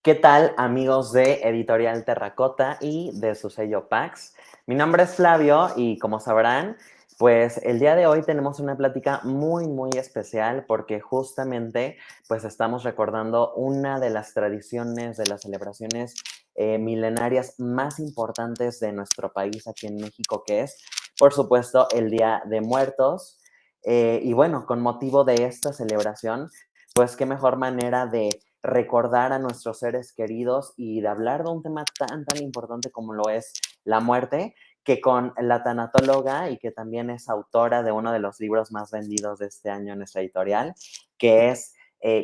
¿Qué tal, amigos de Editorial Terracota y de su sello Pax? Mi nombre es Flavio y como sabrán, pues el día de hoy tenemos una plática muy especial porque justamente pues estamos recordando una de las tradiciones, de las celebraciones milenarias más importantes de nuestro país aquí en México, que es, por supuesto, el Día de Muertos. Y bueno, con motivo de esta celebración, pues qué mejor manera de recordar a nuestros seres queridos y de hablar de un tema tan importante como lo es la muerte, que con la tanatóloga y que también es autora de uno de los libros más vendidos de este año en nuestra editorial, que es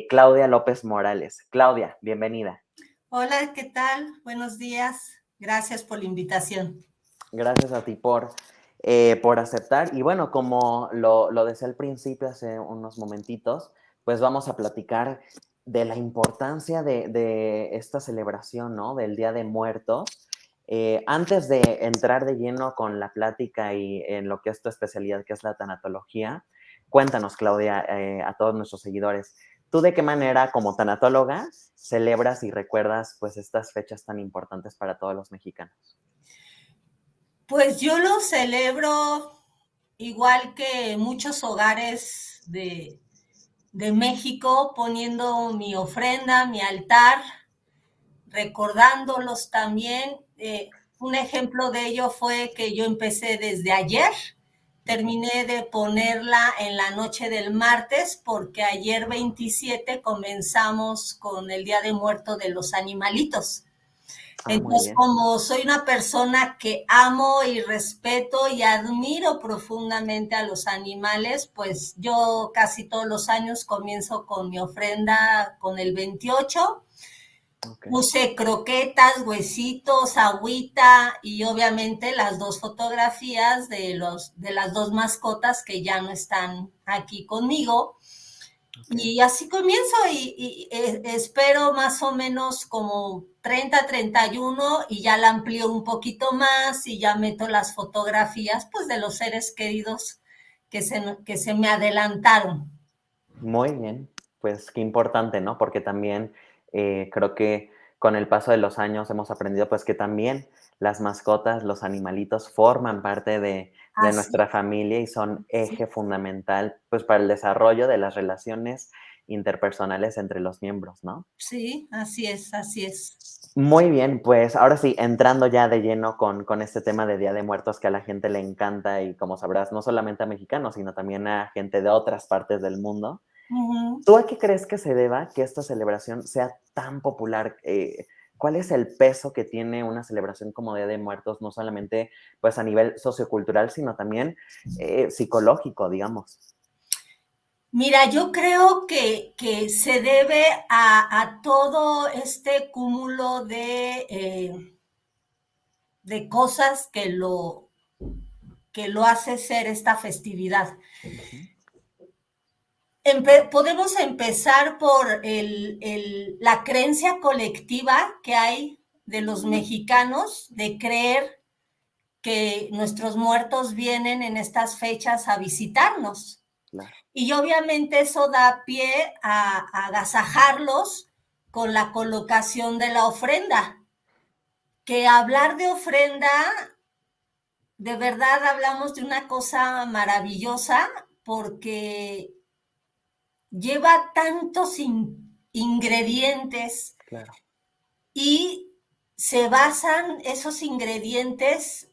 Claudia López Morales. Claudia, bienvenida. Hola, ¿qué tal? Buenos días. Gracias por la invitación. Gracias a ti por aceptar. Y bueno, como lo decía al principio, hace unos momentitos, pues vamos a platicar de la importancia de esta celebración, ¿no? Del Día de Muertos. Antes de entrar de lleno con la plática y en lo que es tu especialidad, que es la tanatología, cuéntanos, Claudia, a todos nuestros seguidores, ¿tú de qué manera, como tanatóloga, celebras y recuerdas pues estas fechas tan importantes para todos los mexicanos? Pues yo lo celebro igual que muchos hogares de México, poniendo mi ofrenda, mi altar, recordándolos también. Un ejemplo de ello fue que yo empecé desde ayer, Ujú. terminé de ponerla en la noche del martes porque ayer 27 comenzamos con el Día de Muerto de los Animalitos. Ah, muy Entonces, bien. como soy una persona que amo y respeto y admiro profundamente a los animales, pues yo casi todos los años comienzo con mi ofrenda con el 28. Ok. Puse croquetas, huesitos, agüita y obviamente las dos fotografías de las dos mascotas que ya no están aquí conmigo. Ok. Y así comienzo y espero más o menos como 30, 31 y ya la amplío un poquito más y ya meto las fotografías pues de los seres queridos que se me adelantaron. Muy bien. Pues qué importante, ¿no? Porque también creo que con el paso de los años hemos aprendido pues que también las mascotas, los animalitos forman parte de Así, nuestra familia y son sí, eje fundamental pues para el desarrollo de las relaciones interpersonales entre los miembros, ¿no? sí, así es, así es. Muy bien, pues ahora sí, entrando ya de lleno con este tema de Día de Muertos que a la gente le encanta y como sabrás, no solamente a mexicanos, sino también a gente de otras partes del mundo. Ujú. ¿Tú a qué crees que se deba que esta celebración sea tan popular? ¿Cuál es el peso que tiene una celebración como Día de Muertos, no solamente pues a nivel sociocultural, sino también psicológico, digamos? Mira, yo creo que se debe a todo este cúmulo de cosas que lo hace ser esta festividad. Ujú. Podemos empezar por la creencia colectiva que hay de los mexicanos de creer que nuestros muertos vienen en estas fechas a visitarnos. Claro, Y obviamente eso da pie a agasajarlos con la colocación de la ofrenda. Que hablar de ofrenda, de verdad hablamos de una cosa maravillosa porque lleva tantos ingredientes claro. y se basan esos ingredientes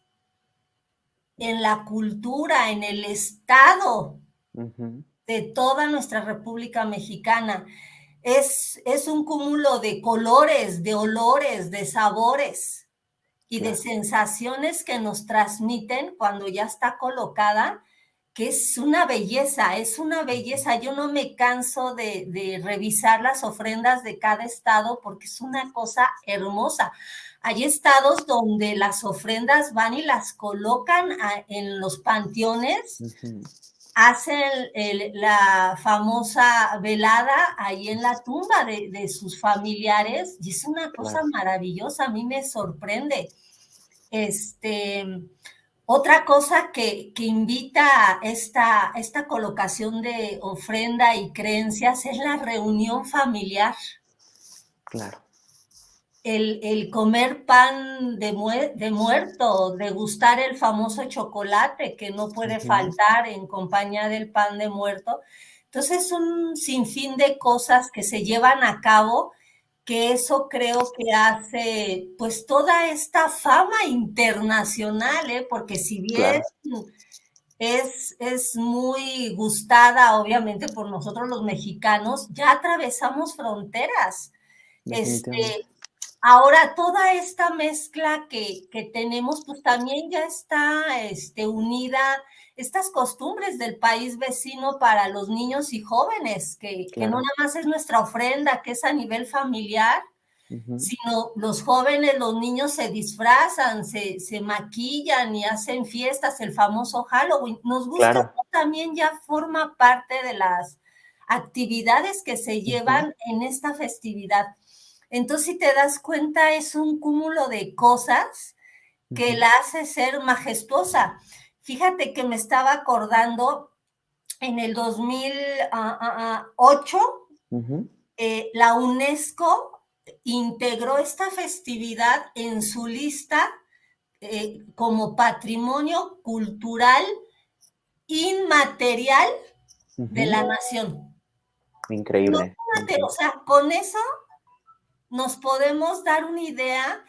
en la cultura, en el estado Ujú. de toda nuestra República Mexicana. Es un cúmulo de colores, de olores, de sabores y de Claro, sensaciones que nos transmiten cuando ya está colocada, que es una belleza, es una ujú, belleza. Yo no me canso de revisar las ofrendas de cada estado porque es una cosa hermosa. Hay estados donde las ofrendas van y las colocan en los panteones, ujú. hacen la famosa velada ahí en la tumba de sus familiares y es una cosa Claro. maravillosa, a mí me sorprende. Este, otra cosa que invita a esta colocación de ofrenda y creencias es la reunión familiar. Claro. el comer pan de muerto, degustar el famoso chocolate que no puede faltar en compañía del pan de muerto. Entonces, un sinfín de cosas que se llevan a cabo, que eso creo que hace pues toda esta fama internacional, ¿eh? Porque si bien Claro, es muy gustada, obviamente, por nosotros los mexicanos, ya atravesamos fronteras. definitivamente. Ahora, toda esta mezcla que tenemos, pues también ya está unida, estas costumbres del país vecino para los niños y jóvenes, que no Claro. nada más es nuestra ofrenda, que es a nivel familiar, Ujú. sino los jóvenes, los niños se disfrazan, se maquillan y hacen fiestas, el famoso Halloween. Nos gusta, Claro. también ya forma parte de las actividades que se Ujú, llevan en esta festividad. Entonces, si te das cuenta, es un cúmulo de cosas que ujú, la hace ser majestuosa. Fíjate que me estaba acordando en el 2008, ujú. la UNESCO integró esta festividad en su lista como patrimonio cultural inmaterial de Ujú. la nación. Increíble, Imagínate, o increíble. sea, con eso nos podemos dar una idea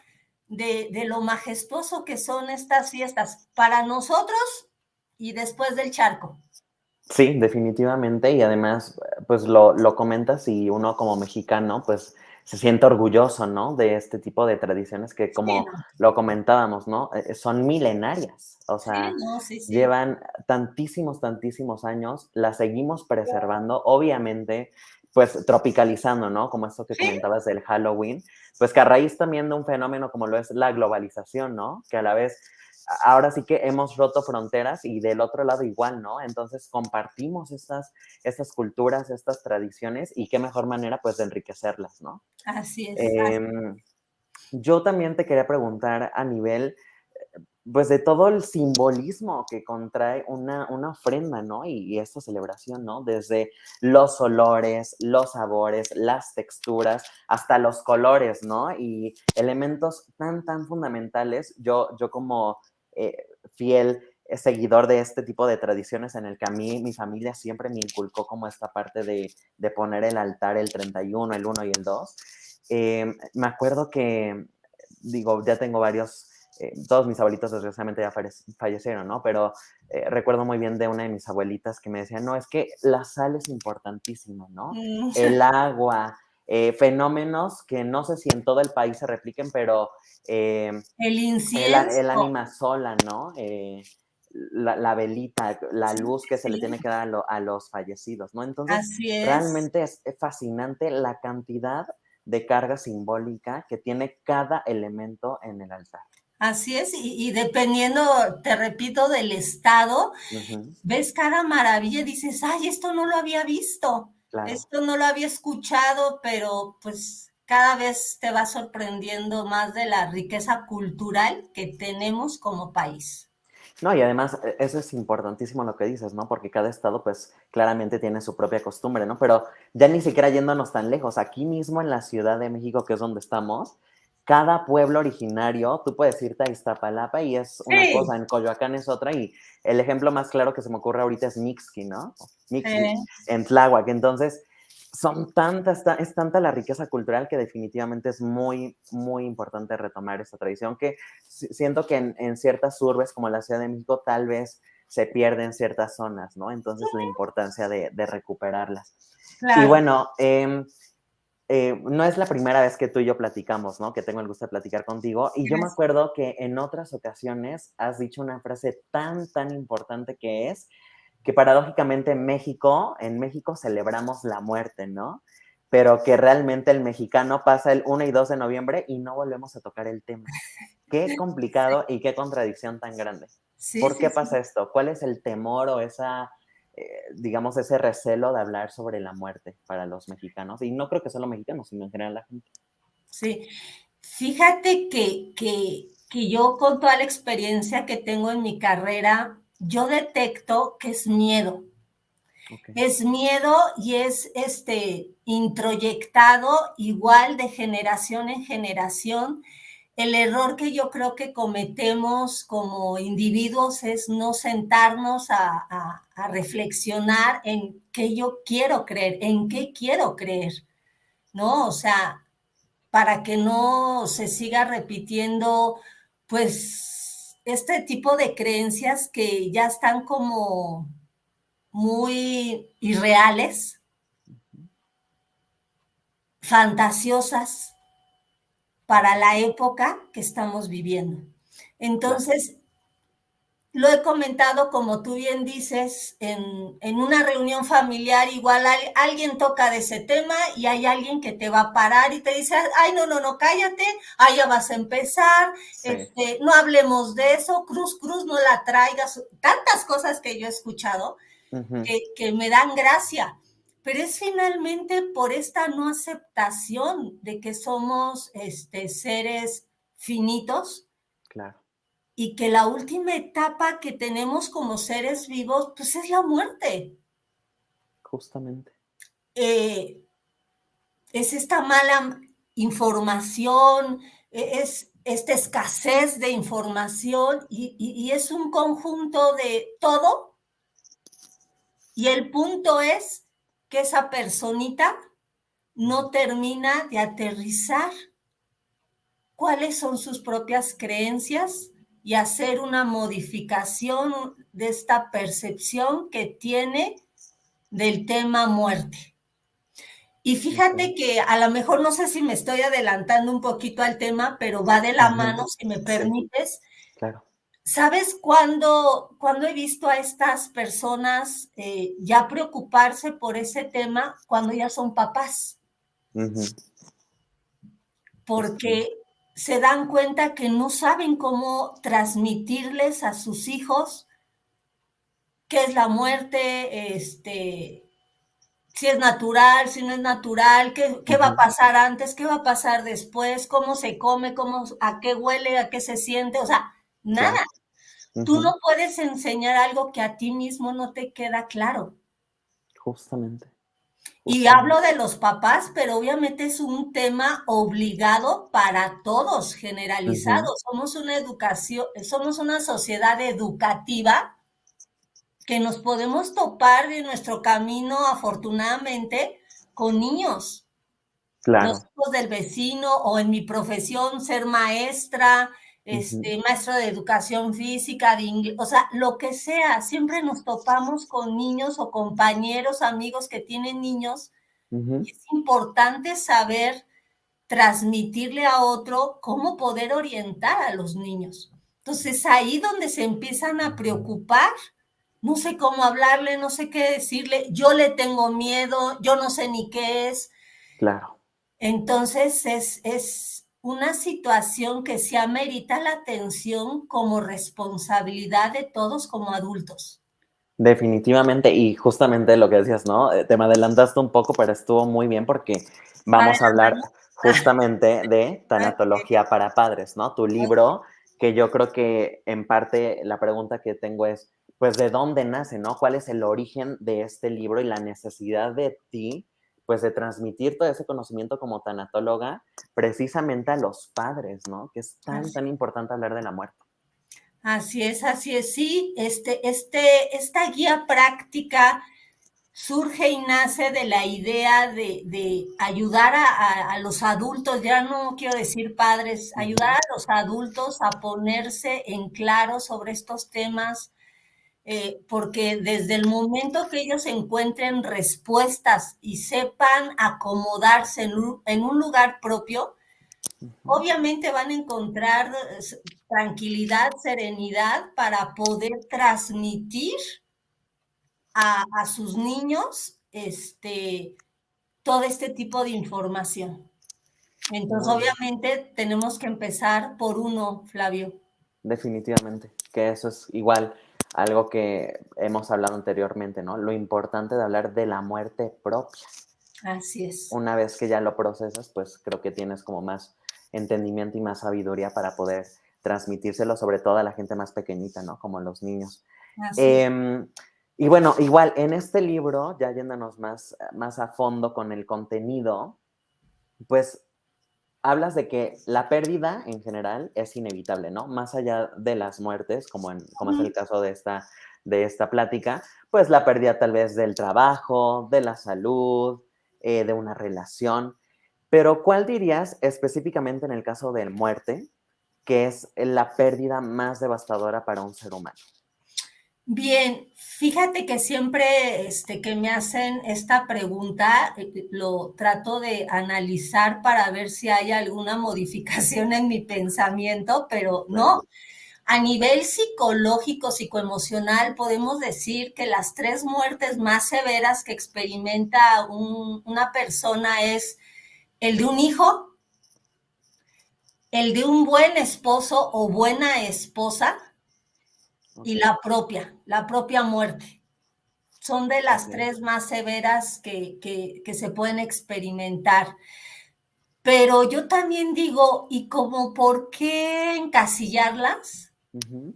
de lo majestuoso que son estas fiestas para nosotros y después del charco. Sí, definitivamente. Y además, pues lo comentas y uno como mexicano, pues se siente orgulloso, ¿no? De este tipo de tradiciones que, Sí, como no, lo comentábamos, ¿no? Son milenarias. O sí, sea, no, sí, sí. llevan tantísimos, tantísimos años, las seguimos preservando, obviamente, pues tropicalizando, ¿no? Como esto que Sí, comentabas del Halloween, pues que a raíz también de un fenómeno como lo es la globalización, ¿no? Que a la vez ahora sí que hemos roto fronteras y del otro lado igual, ¿no? Entonces compartimos estas culturas, estas tradiciones y qué mejor manera pues de enriquecerlas, ¿no? así es. Em, yo también te quería preguntar a nivel pues de todo el simbolismo que contrae una ofrenda, ¿no? Y esta celebración, ¿no? Desde los olores, los sabores, las texturas, hasta los colores, ¿no? Y elementos tan, tan fundamentales. Yo como fiel seguidor de este tipo de tradiciones en el que a mí, mi familia siempre me inculcó como esta parte de poner el altar el 31, el 1 y el 2. Me acuerdo que, digo, ya tengo varios todos mis abuelitos desgraciadamente ya fallecieron, ¿no? Pero recuerdo muy bien de una de mis abuelitas que me decía, no, es que la sal es importantísima, ¿no? Mm, El agua, fenómenos que no sé si en todo el país se repliquen, pero el el incienso, ánima sola, ¿no? La velita, la luz que se le sí, tiene que dar a los fallecidos, ¿no? Entonces, así es. realmente es fascinante la cantidad de carga simbólica que tiene cada elemento en el altar. Así es, y dependiendo, te repito, del estado, Ujú, ves cada maravilla y dices, ay, esto no lo había visto, claro. esto no lo había escuchado, pero pues cada vez te va sorprendiendo más de la riqueza cultural que tenemos como país. No, y además, eso es importantísimo lo que dices, ¿no? Porque cada estado, pues, claramente tiene su propia costumbre, ¿no? Pero ya ni siquiera yéndonos tan lejos, aquí mismo en la Ciudad de México, que es donde estamos, cada pueblo originario, tú puedes irte a Iztapalapa y es una Sí, cosa, en Coyoacán es otra, y el ejemplo más claro que se me ocurre ahorita es Mixqui, ¿no? Mixqui, sí, en Tláhuac. Entonces, son tantas, es tanta la riqueza cultural que definitivamente es muy, muy importante retomar esta tradición que siento que en ciertas urbes como la Ciudad de México tal vez se pierden ciertas zonas, ¿no? Entonces la importancia de recuperarlas. Y claro, bueno, no es la primera vez que tú y yo platicamos, ¿no? Que tengo el gusto de platicar contigo. Y yo me es- acuerdo que en otras ocasiones has dicho una frase tan, tan importante que es que paradójicamente en México celebramos la muerte, ¿no? Pero que realmente el mexicano pasa el 1 y 2 de noviembre y no volvemos a tocar el tema. Qué complicado y qué contradicción tan grande. sí, ¿Por sí, qué sí, pasa esto? ¿Cuál es el temor o digamos, ese recelo de hablar sobre la muerte para los mexicanos? Y no creo que solo mexicanos, sino en general la gente. sí. Fíjate que yo con toda la experiencia que tengo en mi carrera, yo detecto que es miedo. Ok. Es miedo y es introyectado igual de generación en generación. El error que yo creo que cometemos como individuos es no sentarnos a reflexionar en qué yo quiero creer, en qué quiero creer, ¿no? O sea, para que no se siga repitiendo, pues, este tipo de creencias que ya están como muy irreales, fantasiosas para la época que estamos viviendo. Claro. Entonces, lo he comentado, como tú bien dices, en una reunión familiar, igual alguien toca de ese tema y hay alguien que te va a parar y te dice, ay, no, no, no, cállate, ahí ya vas a empezar, Sí. no hablemos de eso, cruz, cruz, no la traigas, tantas cosas que yo he escuchado Ujú. que me dan gracia, pero es finalmente por esta no aceptación de que somos seres finitos Claro. y que la última etapa que tenemos como seres vivos, pues es la muerte. Justamente. Eh, es esta mala información, es esta escasez de información y es un conjunto de todo. Y el punto es que esa personita no termina de aterrizar cuáles son sus propias creencias y hacer una modificación de esta percepción que tiene del tema muerte. Y Ok. fíjate que a lo mejor no sé si me estoy adelantando un poquito al tema, pero va de la Ujú. mano, si me Sí, permites. claro. ¿Sabes cuándo he visto a estas personas ya preocuparse por ese tema? Cuando ya son papás, Ujú. porque Justamente. se dan cuenta que no saben cómo transmitirles a sus hijos qué es la muerte, si es natural, si no es natural, qué va a Ujú. pasar antes, qué va a pasar después, cómo se come, a qué huele, a qué se siente, o sea, nada. Claro. Tú Ujú. no puedes enseñar algo que a ti mismo no te queda claro. Justamente. Y Justamente. hablo de los papás, pero obviamente es un tema obligado para todos, Ujú. generalizado. Somos una educación, somos una sociedad educativa que nos podemos topar en nuestro camino, afortunadamente, con niños, los Claro. hijos del vecino o en mi profesión ser maestra, Ujú. maestra de educación física, de inglés, o sea, lo que sea, siempre nos topamos con niños o compañeros, amigos que tienen niños Ujú. y es importante saber transmitirle a otro cómo poder orientar a los niños. Entonces, ahí donde se empiezan a preocupar, no sé cómo hablarle, no sé qué decirle, yo le tengo miedo, yo no sé ni qué es. Claro. Entonces, es una situación que se amerita la atención como responsabilidad de todos como adultos. Definitivamente, y justamente lo que decías, ¿no? Te me adelantaste un poco, pero estuvo muy bien porque Va de vamos a la hablar mano. justamente de Ok, tanatología para padres, ¿no? Tu ok. libro, que yo creo que en parte la pregunta que tengo es, pues, ¿de dónde nace, no? ¿Cuál es el origen de este libro y la necesidad de ti, pues, de transmitir todo ese conocimiento como tanatóloga precisamente a los padres, ¿no? Que es tan, Así tan importante hablar de la muerte. así es, así es. Sí, esta guía práctica surge y nace de la idea de ayudar a los adultos, ya no quiero decir padres, ayudar Ujú. a los adultos a ponerse en claro sobre estos temas, porque desde el momento que ellos encuentren respuestas y sepan acomodarse en un lugar propio, Ujú. obviamente van a encontrar tranquilidad, serenidad para poder transmitir a sus niños todo este tipo de información. Entonces, Muy bien. obviamente, tenemos que empezar por uno, Flavio. Definitivamente, que eso es igual algo que hemos hablado anteriormente, ¿no? Lo importante de hablar de la muerte propia. Así es. Una vez que ya lo procesas, pues creo que tienes como más entendimiento y más sabiduría para poder transmitírselo, sobre todo a la gente más pequeñita, ¿no? Como los niños. Así es. Em, Y bueno, igual en este libro, ya yéndonos más a fondo con el contenido, pues hablas de que la pérdida en general es inevitable, ¿no? Más allá de las muertes, como es Ujú. el caso de esta plática, pues la pérdida tal vez del trabajo, de la salud, de una relación. Pero ¿cuál dirías específicamente en el caso de muerte, que es la pérdida más devastadora para un ser humano? Bien, fíjate que siempre que me hacen esta pregunta, lo trato de analizar para ver si hay alguna modificación en mi pensamiento, pero Claro. no. A nivel psicológico, psicoemocional, podemos decir que las tres muertes más severas que experimenta una persona es el de un hijo, el de un buen esposo o buena esposa y Ok, la propia muerte. Son de ok. las tres más severas que se pueden experimentar. Pero yo también digo, ¿y como por qué encasillarlas? Ujú,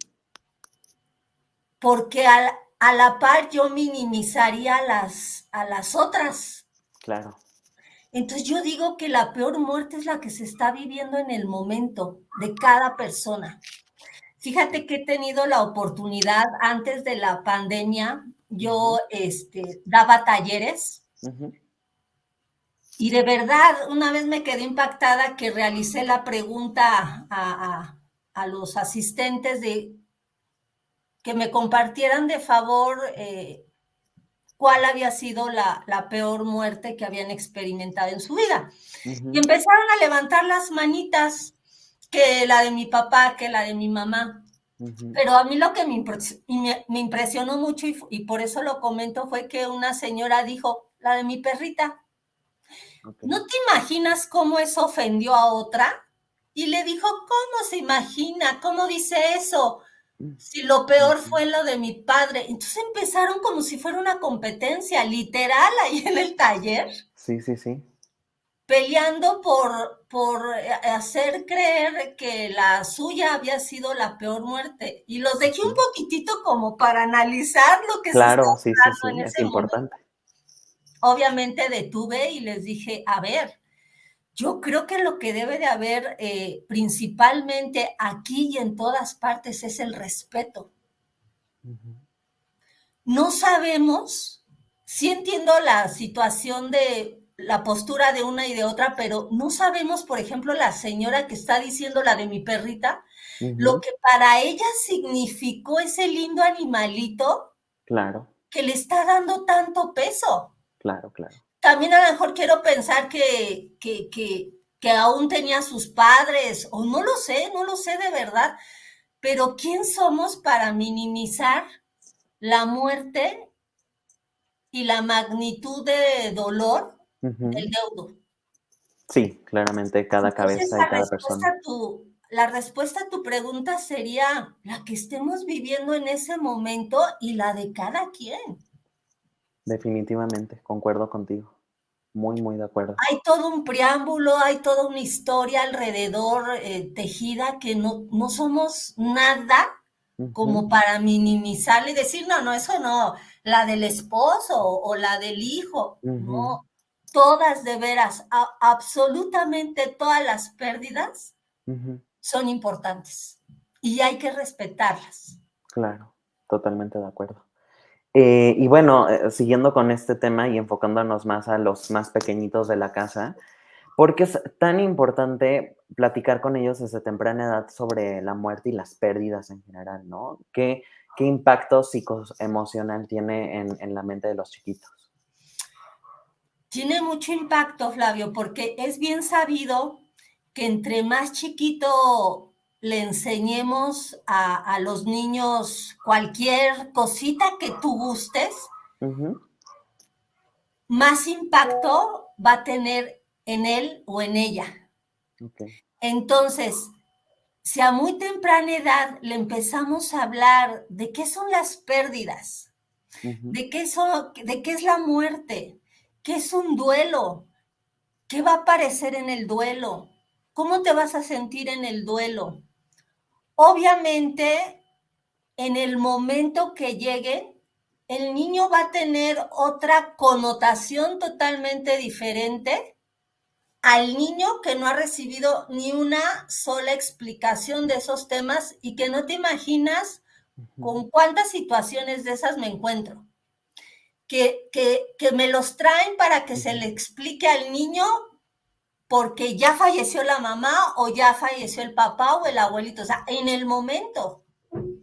Porque a la par yo minimizaría a las otras. claro. Entonces yo digo que la peor muerte es la que se está viviendo en el momento de cada persona. Fíjate que he tenido la oportunidad antes de la pandemia, Ujú, yo daba talleres ujú, y de verdad una vez me quedé impactada que realicé la pregunta a los asistentes de que me compartieran de favor cuál había sido la peor muerte que habían experimentado en su vida. Y ujú, empezaron a levantar las manitas, que la de mi papá, que la de mi mamá. ujú. Pero a mí lo que me impresionó mucho y por eso lo comento fue que una señora dijo, la de mi perrita. Ok. ¿No te imaginas cómo eso ofendió a otra? Y le dijo, ¿cómo se imagina? ¿Cómo dice eso? Mm, Si lo peor ujú. fue lo de mi padre. Entonces empezaron como si fuera una competencia, literal, ahí en el taller, Sí, sí, sí. peleando por hacer creer que la suya había sido la peor muerte. Y los dejé un Ujú. poquitito como para analizar lo que se Claro, estaba sí, sí, dando sí, en es ese momento. importante. Obviamente detuve y les dije, a ver, yo creo que lo que debe de haber principalmente aquí y en todas partes es el respeto. Ujú, No sabemos, sí entiendo la situación de la postura de una y de otra, pero no sabemos, por ejemplo, la señora que está diciendo la de mi perrita, lo ujú. que para ella significó ese lindo animalito Claro, que le está dando tanto peso. claro, claro. También a lo mejor quiero pensar que aún tenía sus padres, o no lo sé, no lo sé de verdad, pero ¿quién somos para minimizar la muerte y la magnitud de dolor Ujú. del deudo? Sí, claramente cada Entonces, cabeza y cada persona. la respuesta a tu pregunta sería la que estemos viviendo en ese momento y la de cada quien. Definitivamente, concuerdo contigo. Muy, muy de acuerdo. Hay todo un preámbulo, hay toda una historia alrededor tejida que no somos nada Ujú, como para minimizarle y decir, no, no, eso no, la del esposo o la del hijo, ujú, no, todas de veras, absolutamente todas las pérdidas ujú. son importantes y hay que respetarlas. Claro, totalmente de acuerdo. Y bueno, siguiendo con este tema y enfocándonos más a los más pequeñitos de la casa, ¿por qué es tan importante platicar con ellos desde temprana edad sobre la muerte y las pérdidas en general, ¿no? ¿Qué impacto psicoemocional tiene en la mente de los chiquitos? Tiene mucho impacto, Flavio, porque es bien sabido que entre más chiquito le enseñemos a los niños cualquier cosita que tú gustes, Ujú, más impacto va a tener en él o en ella. okey, Entonces, si a muy temprana edad le empezamos a hablar de qué son las pérdidas, ujú, de qué es la muerte, qué es un duelo, qué va a aparecer en el duelo, cómo te vas a sentir en el duelo. Obviamente, en el momento que llegue, el niño va a tener otra connotación totalmente diferente al niño que no ha recibido ni una sola explicación de esos temas y que no te imaginas con cuántas situaciones de esas me encuentro. Que me los traen para que se le explique al niño porque ya falleció la mamá o ya falleció el papá o el abuelito, o sea, en el momento.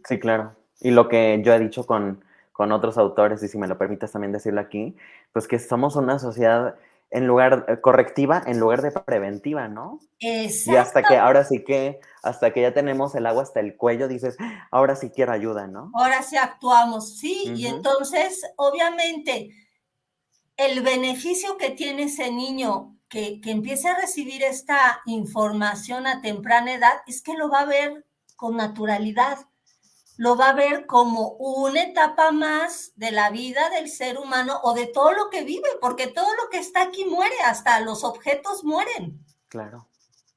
Sí, claro. Y lo que yo he dicho con otros autores, y si me lo permites también decirlo aquí, pues que somos una sociedad en lugar correctiva en lugar de preventiva, ¿no? Y hasta que, Exacto. ahora sí que, hasta que ya tenemos el agua hasta el cuello, dices, ahora sí quiero ayuda, ¿no? Ahora sí actuamos, sí, y Ujú, entonces, obviamente, el beneficio que tiene ese niño que empiece a recibir esta información a temprana edad es que lo va a ver con naturalidad, lo va a ver como una etapa más de la vida del ser humano o de todo lo que vive, porque todo lo que está aquí muere, hasta los objetos mueren, claro.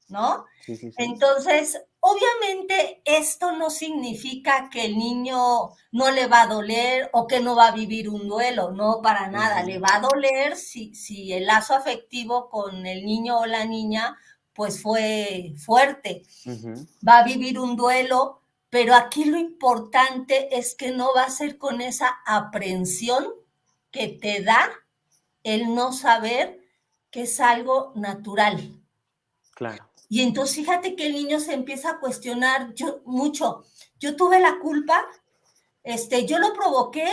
¿no? Sí, sí, sí. Entonces, obviamente esto no significa que el niño no le va a doler o que no va a vivir un duelo, no, para nada, le Ujú, va a doler si el lazo afectivo con el niño o la niña pues fue fuerte, ujú, va a vivir un duelo, pero aquí lo importante es que no va a ser con esa aprensión que te da el no saber que es algo natural. claro. Y entonces fíjate que el niño se empieza a cuestionar mucho. Yo tuve la culpa, yo lo provoqué,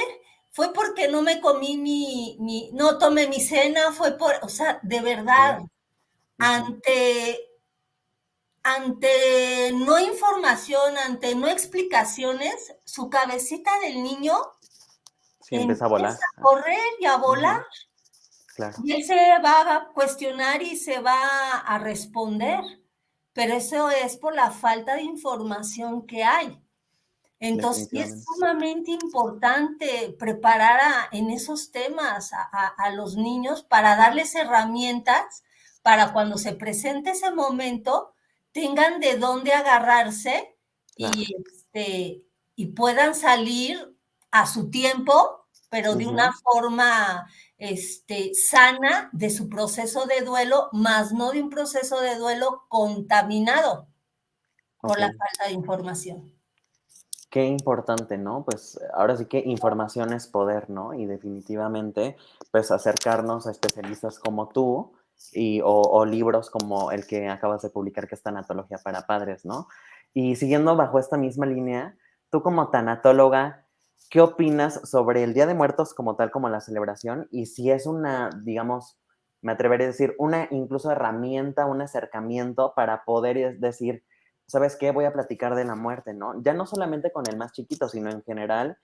fue porque no me comí no tomé mi cena, fue por, o sea, de verdad, Sí. Ujú. ante, ante no información, ante no explicaciones, su cabecita del niño Sí, empieza a volar. empieza a correr y a volar. Ujú, claro. Y él se va a cuestionar y se va a responder, pero eso es por la falta de información que hay. Entonces, sí es Definitivamente. sumamente importante preparar en esos temas a los niños para darles herramientas para cuando se presente ese momento tengan de dónde agarrarse Claro. y puedan salir a su tiempo, pero de una Ujú, forma sana de su proceso de duelo, más no de un proceso de duelo contaminado por ok. la falta de información. Qué importante, ¿no? Pues ahora sí que información es poder, ¿no? Y definitivamente, pues acercarnos a especialistas como tú o libros como el que acabas de publicar, que es Tanatología para Padres, ¿no? Y siguiendo bajo esta misma línea, tú como tanatóloga, ¿qué opinas sobre el Día de Muertos como tal, como la celebración? Y si es una, digamos, me atrevería a decir, una incluso herramienta, un acercamiento para poder decir, ¿sabes qué? Voy a platicar de la muerte, ¿no? Ya no solamente con el más chiquito, sino en general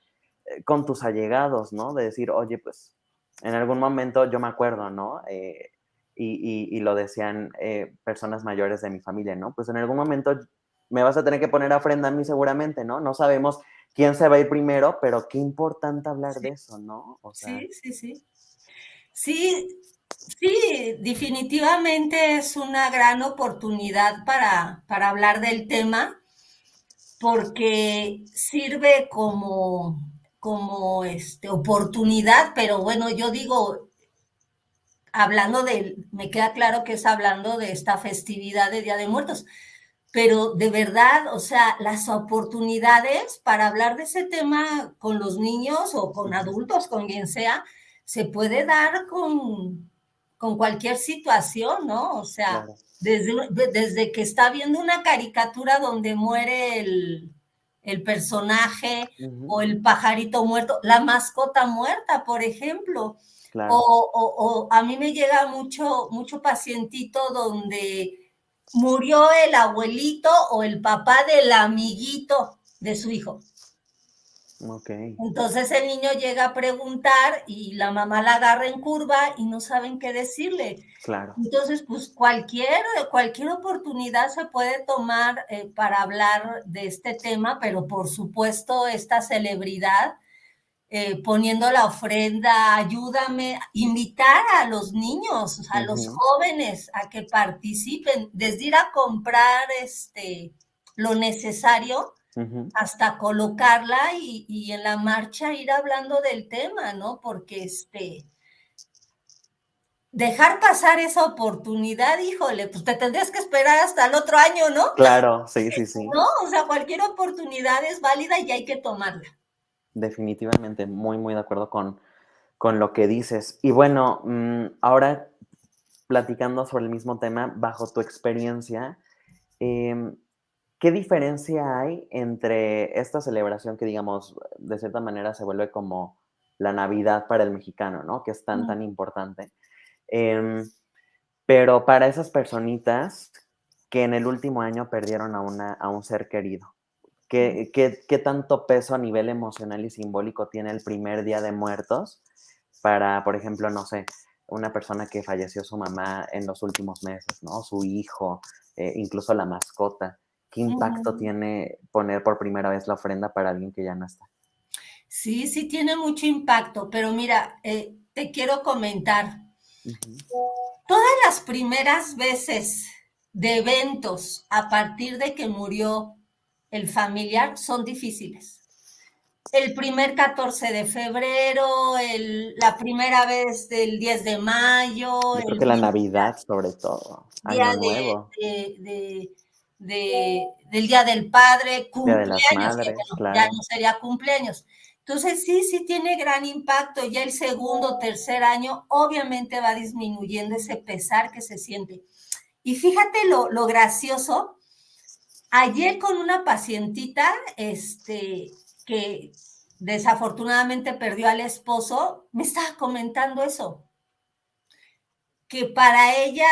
con tus allegados, ¿no? De decir, oye, pues en algún momento yo me acuerdo, ¿no? Y lo decían personas mayores de mi familia, ¿no? Pues en algún momento me vas a tener que poner a ofrenda a mí seguramente, ¿no? No sabemos quién se va a ir primero, pero qué importante hablar Sí, de eso, ¿no? O sea, sí, sí, sí. Sí, sí, definitivamente es una gran oportunidad para hablar del tema, porque sirve como oportunidad, pero bueno, yo digo, me queda claro que es hablando de esta festividad de Día de Muertos, pero de verdad, o sea, las oportunidades para hablar de ese tema con los niños o con ujú, adultos, con quien sea, se puede dar con cualquier situación, ¿no? O sea, claro. desde que está viendo una caricatura donde muere el personaje Ujú, o el pajarito muerto, la mascota muerta, por ejemplo. O, claro. o a mí me llega mucho pacientito donde murió el abuelito o el papá del amiguito de su hijo. Ok, Entonces el niño llega a preguntar y la mamá la agarra en curva y no saben qué decirle. claro. Entonces, pues cualquier oportunidad se puede tomar para hablar de este tema, pero por supuesto esta celebridad poniendo la ofrenda, ayúdame, invitar a los niños, a los Ujú, jóvenes a que participen, desde ir a comprar lo necesario Ujú. hasta colocarla y en la marcha ir hablando del tema, ¿no? Porque dejar pasar esa oportunidad, híjole, pues te tendrías que esperar hasta el otro año, ¿no? Claro, sí, sí, sí. ¿No? O sea, cualquier oportunidad es válida y hay que tomarla. Definitivamente, muy, muy de acuerdo con lo que dices. Y bueno, ahora platicando sobre el mismo tema, bajo tu experiencia, em, ¿qué diferencia hay entre esta celebración que, digamos, de cierta manera se vuelve como la Navidad para el mexicano, ¿no? Que es tan, Mm, tan importante. Em, pero para esas personitas que en el último año perdieron a un ser querido, mm. ¿qué tanto peso a nivel emocional y simbólico tiene el primer Día de Muertos para, por ejemplo, no sé, una persona que falleció su mamá en los últimos meses, ¿no? Su hijo, incluso la mascota. ¿Qué impacto Ujú. tiene poner por primera vez la ofrenda para alguien que ya no está? Sí, sí tiene mucho impacto, pero mira, te quiero comentar, Ujú, todas las primeras veces de eventos a partir de que murió el familiar son difíciles. El primer 14 de febrero, la primera vez del 10 de mayo, yo creo el que la día, Navidad, sobre todo, día Año Nuevo, del Día del Padre, Día de las cumpleaños, que Madres, bueno, ya claro. no sería cumpleaños. Entonces, sí, sí tiene gran impacto. Ya el segundo, tercer año, obviamente va disminuyendo ese pesar que se siente. Y fíjate lo gracioso, ayer con una pacientita, que desafortunadamente perdió al esposo, me estaba comentando eso, que para ella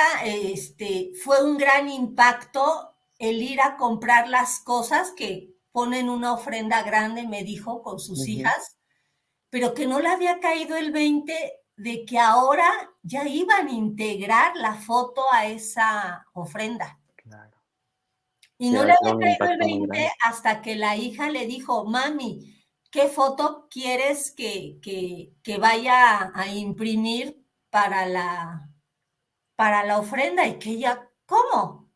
fue un gran impacto el ir a comprar las cosas que ponen una ofrenda grande, me dijo, con sus Ujú, hijas, pero que no le había caído el 20 de que ahora ya iban a integrar la foto a esa ofrenda. claro. Y Sí, no ha le de ser había un caído el impacto muy 20 grande. hasta que la hija le dijo, mami, ¿qué foto quieres que vaya a imprimir para la ofrenda? Y que ella, ¿cómo?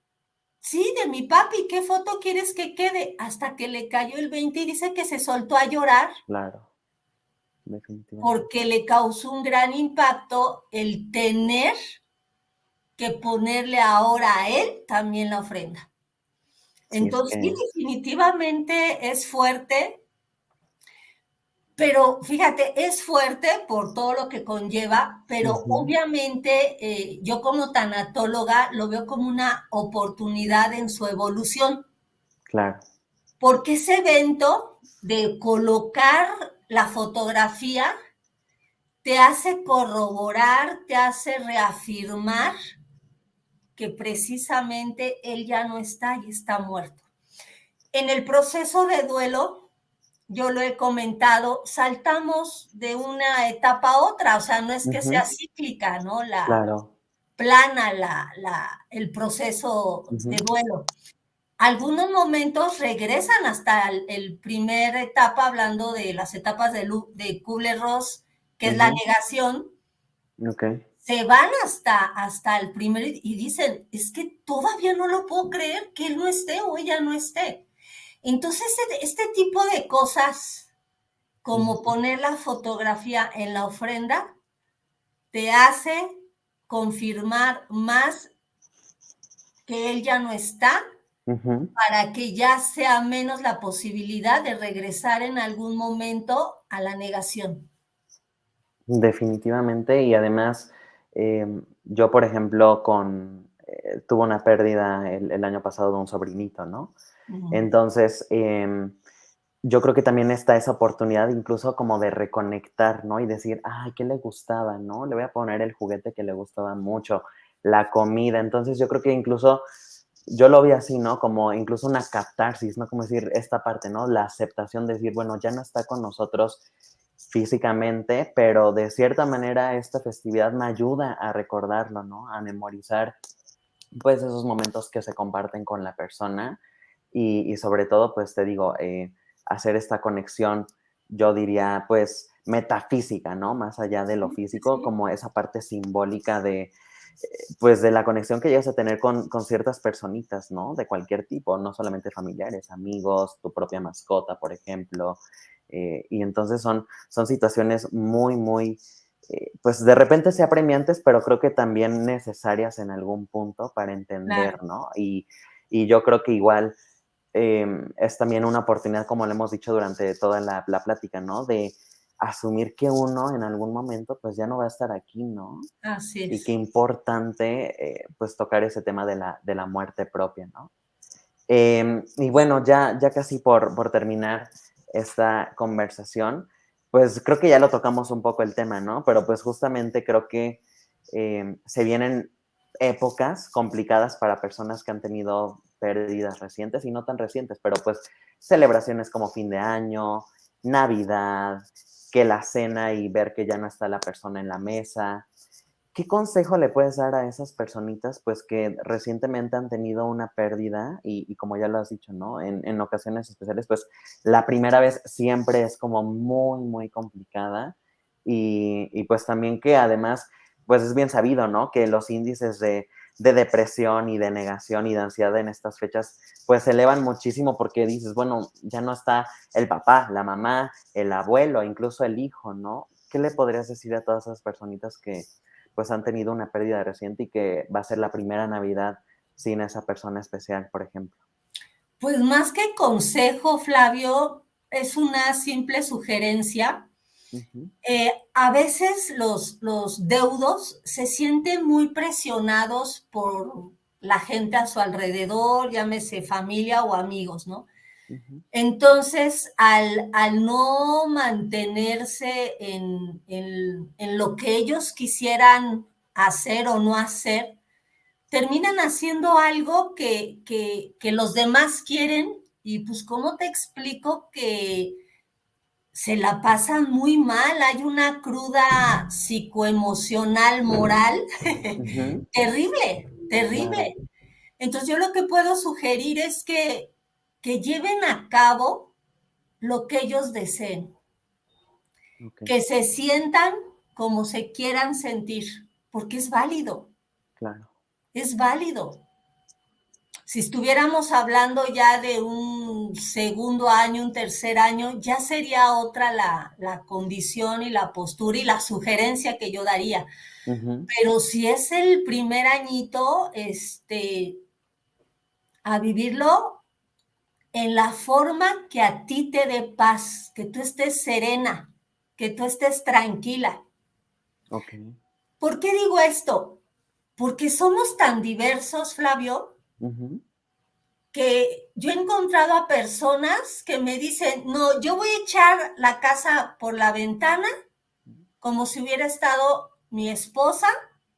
Sí, de mi papi, ¿qué foto quieres que quede? Hasta que le cayó el 20 y dice que se soltó a llorar Claro, definitivamente. porque le causó un gran impacto el tener que ponerle ahora a él también la ofrenda. Sí, es Entonces, sí, que definitivamente es fuerte, pero fíjate, es fuerte por todo lo que conlleva, pero ujú, obviamente yo como tanatóloga lo veo como una oportunidad en su evolución, claro. porque ese evento de colocar la fotografía te hace corroborar, te hace reafirmar que precisamente él ya no está y está muerto. En el proceso de duelo, yo lo he comentado, saltamos de una etapa a otra, o sea, no es que sea Ujú, cíclica, ¿no? claro. Plana el proceso Ujú, de duelo. Algunos momentos regresan hasta el primer etapa, hablando de las etapas de Kubler-Ross, que es la ujú, negación, okey. se van hasta el primer y dicen, es que todavía no lo puedo creer que él no esté o ella no esté. Entonces, este tipo de cosas, como Ujú, poner la fotografía en la ofrenda, te hace confirmar más que él ya no está, ujú. para que ya sea menos la posibilidad de regresar en algún momento a la negación. Definitivamente, y además, yo, por ejemplo, tuve una pérdida el año pasado de un sobrinito, ¿no? Ujú. Entonces, yo creo que también está esa oportunidad incluso como de reconectar, ¿no? Y decir: "Ay, ¿qué le gustaba?", ¿no? Le voy a poner el juguete que le gustaba mucho, la comida. Entonces, yo creo que incluso yo lo vi así, ¿no? Como incluso una catarsis, ¿no? Como decir esta parte, ¿no? La aceptación de decir, bueno, ya no está con nosotros físicamente, pero de cierta manera esta festividad me ayuda a recordarlo, ¿no? A memorizar, pues, esos momentos que se comparten con la persona y sobre todo, pues, te digo, hacer esta conexión, yo diría, pues, metafísica, ¿no? Más allá de lo Sí, sí, físico, sí. como esa parte simbólica de pues de la conexión que llegas a tener con ciertas personitas, ¿no? De cualquier tipo, no solamente familiares, amigos, tu propia mascota, por ejemplo. Y entonces son situaciones muy, muy, pues de repente sí apremiantes, pero creo que también necesarias en algún punto para Claro, entender, ¿no? Y yo creo que igual es también una oportunidad, como le hemos dicho durante toda la plática, ¿no? De asumir que uno en algún momento pues ya no va a estar aquí, ¿no? así Y qué es. importante pues tocar ese tema de la muerte propia, ¿no? Y bueno, ya casi por terminar esta conversación, pues creo que ya lo tocamos un poco el tema, ¿no? Pero pues justamente creo que se vienen épocas complicadas para personas que han tenido pérdidas recientes y no tan recientes, pero pues celebraciones como fin de año, Navidad, que la cena y ver que ya no está la persona en la mesa. ¿Qué consejo le puedes dar a esas personitas, pues, que recientemente han tenido una pérdida? Y como ya lo has dicho, ¿no? En ocasiones especiales, pues, la primera vez siempre es como muy, muy complicada. Y pues también que además, pues es bien sabido, ¿no? Que los índices de depresión y de negación y de ansiedad en estas fechas, pues se elevan muchísimo porque dices, bueno, ya no está el papá, la mamá, el abuelo, incluso el hijo, ¿no? ¿Qué le podrías decir a todas esas personitas que pues han tenido una pérdida reciente y que va a ser la primera Navidad sin esa persona especial, por ejemplo? Pues más que consejo, Flavio, es una simple sugerencia. Ujú, A veces los deudos se sienten muy presionados por la gente a su alrededor, llámese familia o amigos, ¿no? ujú, Entonces, al no mantenerse en lo que ellos quisieran hacer o no hacer, terminan haciendo algo que los demás quieren y pues, ¿cómo te explico que se la pasan muy mal? Hay una cruda psicoemocional, moral, ujú, terrible, claro, terrible. Entonces yo lo que puedo sugerir es que lleven a cabo lo que ellos deseen, okey, que se sientan como se quieran sentir, porque claro. es válido. Si estuviéramos hablando ya de un segundo año, un tercer año, ya sería otra la condición y la postura y la sugerencia que yo daría. Ujú, Pero si es el primer añito, a vivirlo en la forma que a ti te dé paz, que tú estés serena, que tú estés tranquila. okey, ¿Por qué digo esto? Porque somos tan diversos, Flavio, ujú, que yo he encontrado a personas que me dicen, no, yo voy a echar la casa por la ventana como si hubiera estado mi esposa.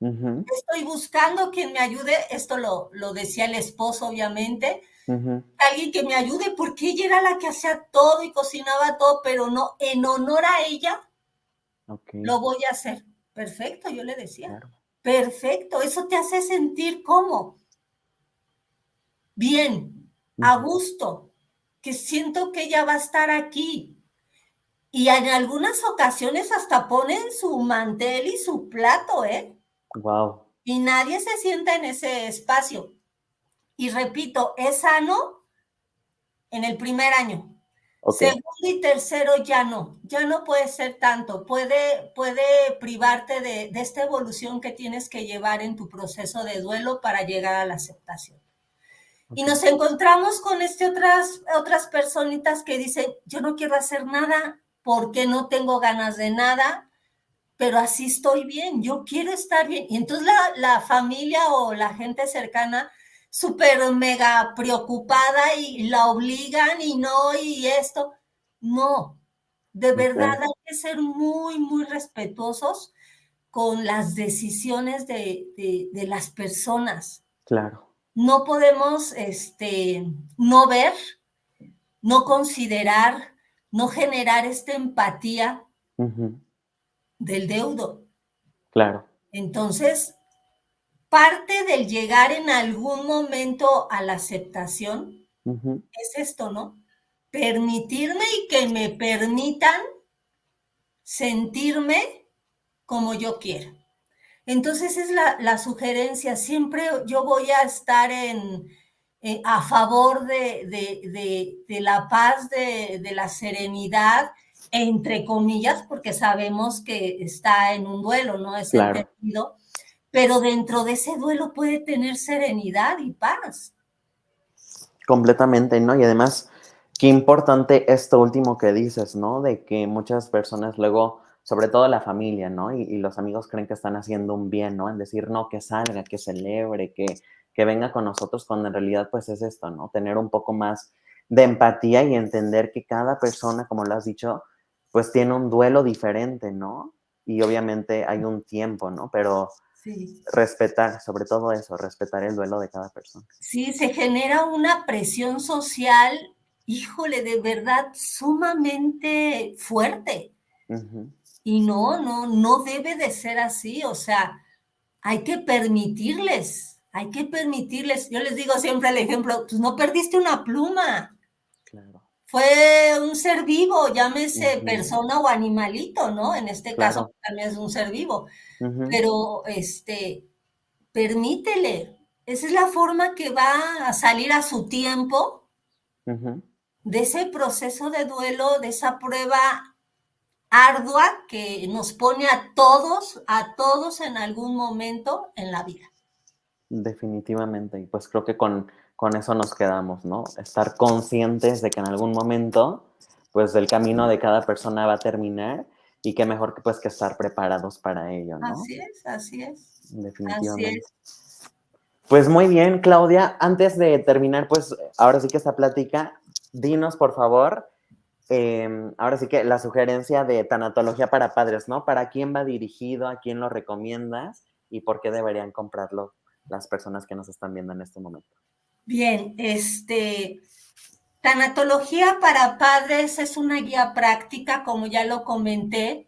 ujú, Estoy buscando quien me ayude, esto lo decía el esposo, obviamente, ujú, alguien que me ayude, porque ella era la que hacía todo y cocinaba todo, pero no, en honor a ella, okey, lo voy a hacer. Perfecto, yo le decía. claro. Perfecto, eso te hace sentir cómo, bien, a Ujú, gusto, que siento que ella va a estar aquí. Y en algunas ocasiones hasta ponen su mantel y su plato, ¿eh? guau, Y nadie se sienta en ese espacio. Y repito, es sano en el primer año. okey, Segundo y tercero ya no puede ser tanto, puede privarte de esta evolución que tienes que llevar en tu proceso de duelo para llegar a la aceptación. Y okey, nos encontramos con otras personitas que dicen, yo no quiero hacer nada porque no tengo ganas de nada, pero así estoy bien, yo quiero estar bien. Y entonces la familia o la gente cercana súper mega preocupada y la obligan y no, y esto. No, de verdad okey, hay que ser muy, muy respetuosos con las decisiones de las personas. claro. No podemos no ver, no considerar, no generar esta empatía Ujú, del deudo. claro. Entonces, parte del llegar en algún momento a la aceptación Ujú, es esto, ¿no? Permitirme y que me permitan sentirme como yo quiero. Entonces es la sugerencia, siempre yo voy a estar a favor de la paz, de la serenidad, entre comillas, porque sabemos que está en un duelo, ¿no? Es Claro, entendido, pero dentro de ese duelo puede tener serenidad y paz. completamente, ¿no? Y además, qué importante esto último que dices, ¿no? De que muchas personas luego, sobre todo la familia, ¿no? Y los amigos creen que están haciendo un bien, ¿no? En decir, no, que salga, que celebre, que venga con nosotros, cuando en realidad pues es esto, ¿no? Tener un poco más de empatía y entender que cada persona, como lo has dicho, pues tiene un duelo diferente, ¿no? Y obviamente hay un tiempo, ¿no? Pero Sí. respetar, sobre todo eso, respetar el duelo de cada persona. Sí, se genera una presión social, híjole, de verdad sumamente fuerte. Ujú, Y no debe de ser así. O sea, hay que permitirles, hay que permitirles. Yo les digo siempre el ejemplo, pues no perdiste una pluma, claro, fue un ser vivo, llámese ujú, persona o animalito, ¿no? En este caso claro, también es un ser vivo, ujú, pero permítele. Esa es la forma que va a salir a su tiempo ujú. de ese proceso de duelo, de esa prueba ardua que nos pone a todos en algún momento en la vida. Definitivamente. Y pues creo que con eso nos quedamos, ¿no? Estar conscientes de que en algún momento, pues el camino de cada persona va a terminar y qué mejor que pues que estar preparados para ello, ¿no? Así es, así es, así Definitivamente. es. Pues muy bien, Claudia. Antes de terminar, pues ahora sí que esta plática, dinos por favor, ahora sí que la sugerencia de tanatología para padres, ¿no? ¿Para quién va dirigido? ¿A quién lo recomiendas? ¿Y por qué deberían comprarlo las personas que nos están viendo en este momento? Bien, tanatología para padres es una guía práctica, como ya lo comenté.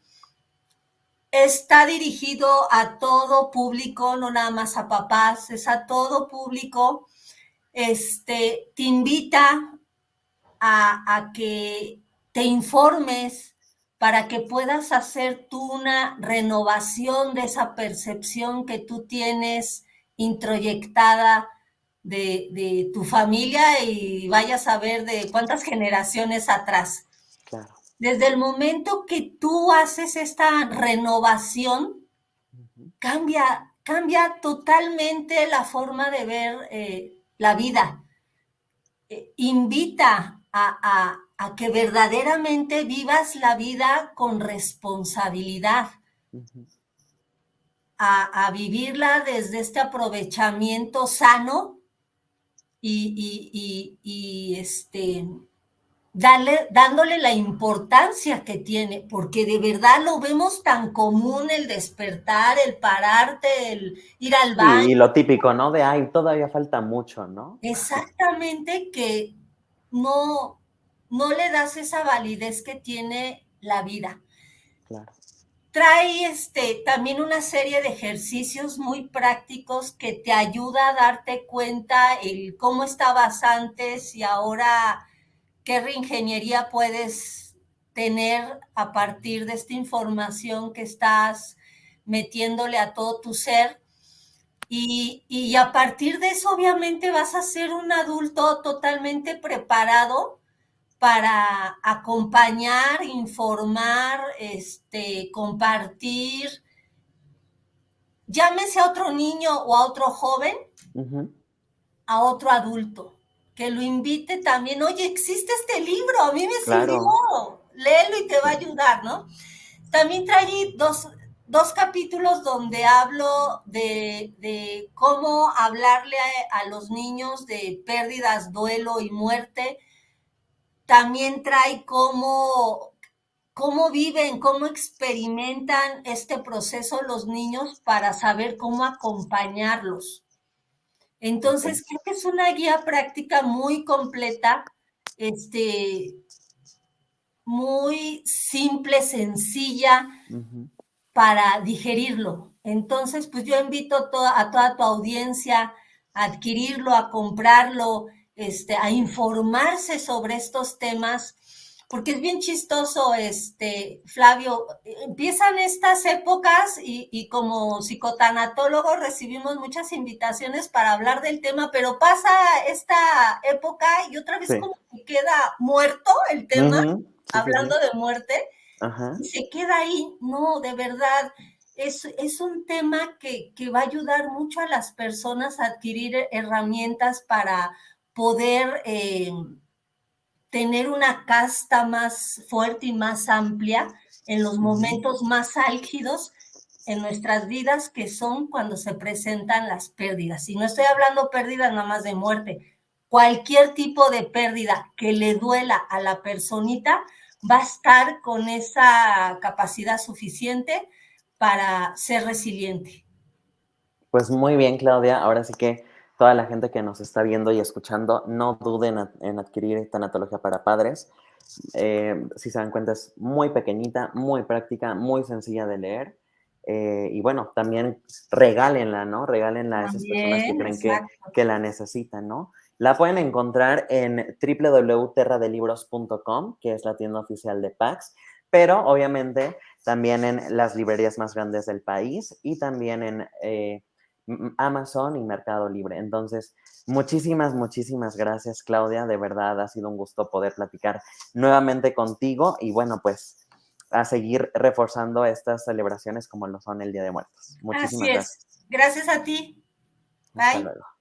Está dirigido a todo público, no nada más a papás, es a todo público. Te invita a que te informes para que puedas hacer tú una renovación de esa percepción que tú tienes introyectada de tu familia y vayas a ver de cuántas generaciones atrás. Claro. Desde el momento que tú haces esta renovación, Ujú, cambia totalmente la forma de ver la vida. Invita a que verdaderamente vivas la vida con responsabilidad, ujú. a vivirla desde este aprovechamiento sano y dándole la importancia que tiene, porque de verdad lo vemos tan común el despertar, el pararte, el ir al baño, Sí, y lo típico, ¿no? De, ay, todavía falta mucho, ¿no? exactamente que no, no le das esa validez que tiene la vida. Claro. Trae también una serie de ejercicios muy prácticos que te ayuda a darte cuenta el cómo estabas antes y ahora qué reingeniería puedes tener a partir de esta información que estás metiéndole a todo tu ser. Y a partir de eso, obviamente, vas a ser un adulto totalmente preparado para acompañar, informar, compartir, llámese a otro niño o a otro joven, Ujú, a otro adulto, que lo invite también, oye, existe este libro, a mí me sirvió, claro. léelo y te va a Sí. ayudar, ¿no? También trae dos capítulos donde hablo de cómo hablarle a los niños de pérdidas, duelo y muerte. También trae cómo viven, cómo experimentan este proceso los niños para saber cómo acompañarlos. Ok. Entonces, creo que es una guía práctica muy completa, este, muy simple, sencilla Ujú, para digerirlo. Entonces, pues yo invito a toda tu audiencia a adquirirlo, a comprarlo, a informarse sobre estos temas, porque es bien chistoso, Flavio, empiezan estas épocas y como psicotanatólogos recibimos muchas invitaciones para hablar del tema, pero pasa esta época y otra vez Sí. como que queda muerto el tema, Ujú. Sí, sí, hablando sí. de muerte, Ajá. y se queda ahí. No, de verdad, es un tema que va a ayudar mucho a las personas a adquirir herramientas para poder tener una casta más fuerte y más amplia en los momentos más álgidos en nuestras vidas, que son cuando se presentan las pérdidas. Y no estoy hablando pérdidas nada más de muerte, cualquier tipo de pérdida que le duela a la personita va a estar con esa capacidad suficiente para ser resiliente. Pues muy bien, Claudia. Ahora sí que toda la gente que nos está viendo y escuchando, no duden en adquirir Tanatología para Padres. Si se dan cuenta, es muy pequeñita, muy práctica, muy sencilla de leer. Y bueno, también regálenla, ¿no? Regálenla a esas personas que También, creen exacto. que la necesitan, ¿no? La pueden encontrar en www.terradelibros.com, que es la tienda oficial de PAX, pero obviamente también en las librerías más grandes del país y también en Amazon y Mercado Libre. Entonces, muchísimas, muchísimas gracias, Claudia. De verdad, ha sido un gusto poder platicar nuevamente contigo y bueno, pues a seguir reforzando estas celebraciones como lo son el Día de Muertos. Así Muchísimas es. gracias. Gracias a ti. Hasta Bye. luego.